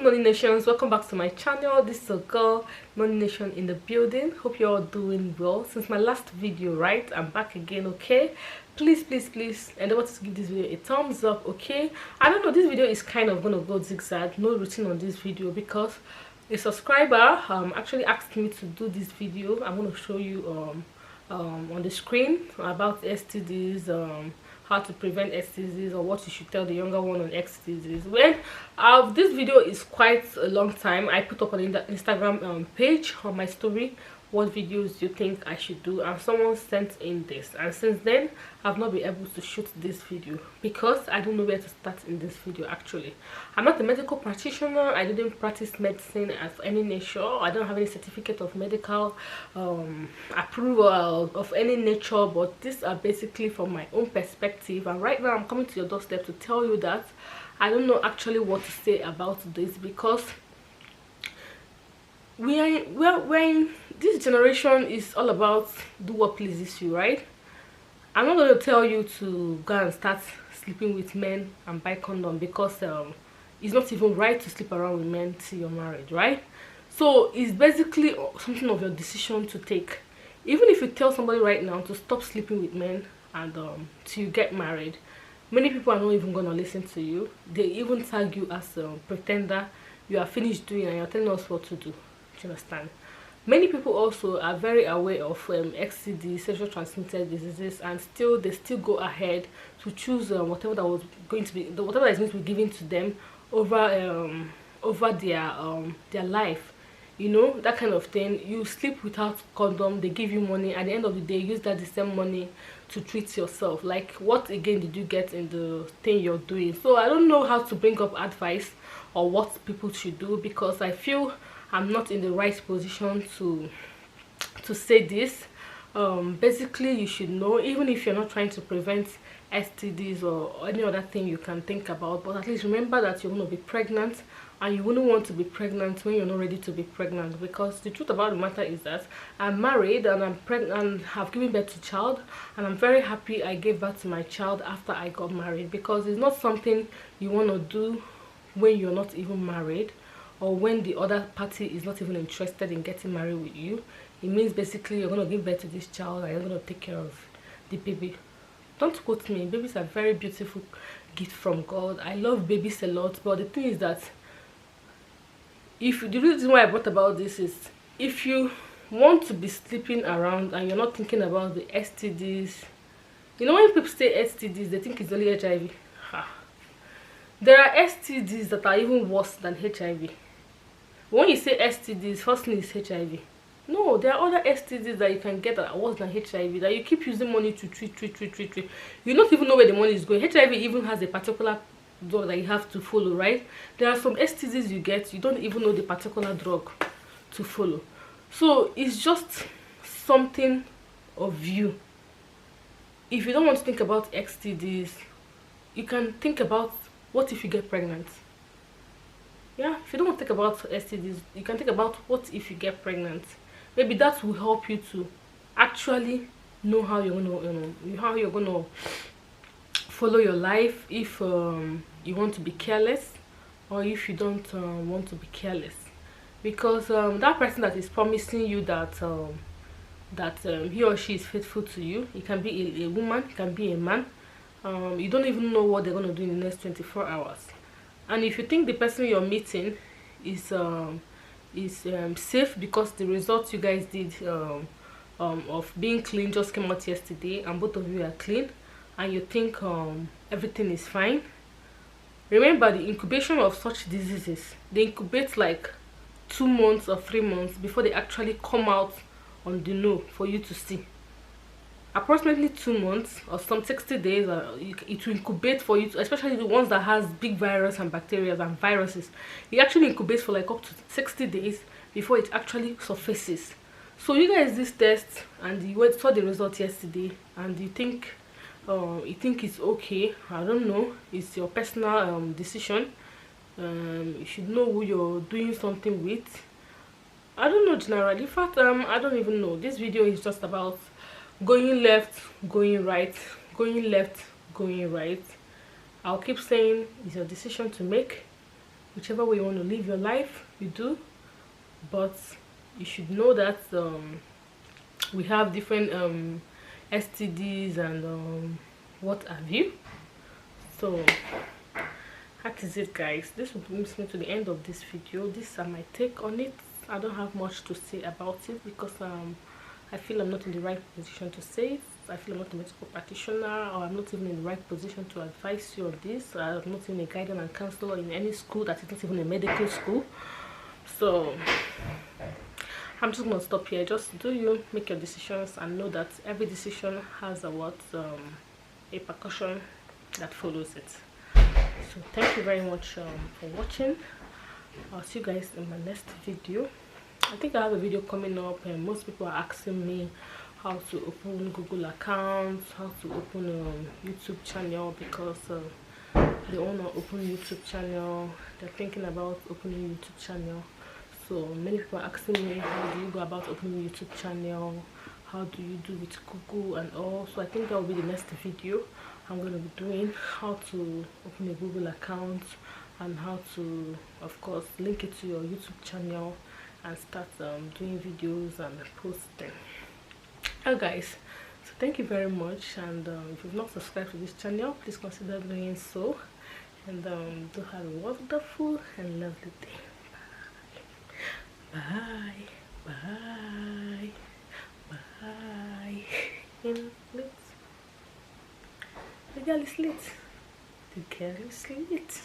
beautiful Noni Nations, welcome back to my channel. This is a girl, Noni Nation in the building. Hope you're all doing well. Since my last video, right, I'm back again. Okay, please endeavor to give this video a thumbs up. Okay, I don't know, this video is kind of gonna go zigzag, no routine on this video, because a subscriber actually asked me to do this video. I'm going to show you on the screen about STDs, how to prevent STDs, or what you should tell the younger one on STDs. When this video is quite a long time, I put up on the Instagram page on my story what videos you think I should do, and someone sent in this, and since then I've not been able to shoot this video because I don't know where to start in this video. Actually, I'm not a medical practitioner. I didn't practice medicine of any nature. I don't have any certificate of medical approval of any nature, but these are basically from my own perspective, and right now I'm coming to your doorstep to tell you that I don't know actually what to say about this, because when this generation is all about do what pleases you, right? I'm not going to tell you to go and start sleeping with men and buy condom, because it's not even right to sleep around with men till you're married, right? So it's basically something of your decision to take. Even if you tell somebody right now to stop sleeping with men and till you get married, many people are not even going to listen to you. They even tag you as a pretender. You are finished doing and you're telling us what to do. You understand? Many people also are very aware of STD, sexual transmitted diseases, and they still go ahead to choose whatever that was going to be, whatever that is going to be given to them over their life. You know, that kind of thing. You sleep without condom, they give you money. At the end of the day, use the same money to treat yourself. Like, what again did you get in the thing you're doing? So I don't know how to bring up advice or what people should do, because I feel I'm not in the right position to say this. Basically, you should know, even if you're not trying to prevent STDs or any other thing you can think about, but at least remember that you're going to be pregnant, and you wouldn't want to be pregnant when you're not ready to be pregnant. Because the truth about the matter is that I'm married and I'm pregnant and have given birth to a child, and I'm very happy I gave birth to my child after I got married, because it's not something you want to do when you're not even married, or when the other party is not even interested in getting married with you. It means basically you're going to give birth to this child and you're going to take care of the baby. Don't quote me, babies are very beautiful gift from God. I love babies a lot, but the thing is that the reason why I brought about this is, if you want to be sleeping around and you're not thinking about the STDs, you know, when people say STDs, they think it's only HIV. There are STDs that are even worse than HIV. When you say STDs, first thing is HIV. No, there are other STDs that you can get that are worse than HIV, that you keep using money to treat. You don't even know where the money is going. HIV even has a particular drug that you have to follow, right? There are some STDs you get, you don't even know the particular drug to follow. So it's just something of you. If you don't want to think about STDs, you can think about, what if you get pregnant? Yeah, if you don't want to think about STDs, you can think about, what if you get pregnant? Maybe that will help you to actually know how you're gonna follow your life, if you want to be careless, or if you don't want to be careless. Because that person that is promising you that he or she is faithful to you, it can be a woman, it can be a man. You don't even know what they're going to do in the next 24 hours. And if you think the person you're meeting is safe because the results you guys did of being clean just came out yesterday, and both of you are clean, and you think everything is fine, remember the incubation of such diseases, they incubate like 2 months or 3 months before they actually come out on the know for you to see. Approximately 2 months or some 60 days, it will incubate for you to, especially the ones that has big virus and bacteria and viruses. It actually incubates for like up to 60 days before it actually surfaces. So you guys did this test and you saw the result yesterday, and you think it's okay. I don't know, it's your personal decision. You should know who you're doing something with. I don't know generally. In fact, I don't even know. This video is just about going left, going right, going left, going right. I'll keep saying it's your decision to make. whichever way you want to live your life, you do. But you should know that we have different STDs and what have you. So that is it, guys. This will bring me to the end of this video. These are my take on it. I don't have much to say about it because I feel I'm not in the right position to say it. I feel I'm not a medical practitioner, or I'm not even in the right position to advise you on this. I'm not even a guidance and counselor in any school that is not even a medical school. So I'm just gonna stop here. Just do you make your decisions and know that every decision has a repercussion that follows it. So thank you very much for watching. I'll see you guys in my next video. I think I have a video coming up, and most people are asking me how to open Google accounts, how to open a YouTube channel, because they want to open YouTube channel. They're thinking about opening YouTube channel. So many people are asking me, how do you go about opening YouTube channel? How do you do with Google and all? So I think that will be the next video I'm going to be doing, how to open a Google account and how to, of course, link it to your YouTube channel and start doing videos and posting. Well, guys, so thank you very much, and if you've not subscribed to this channel, please consider doing so, and do have a wonderful and lovely day. Bye bye bye. The girl is lit. The girl is lit.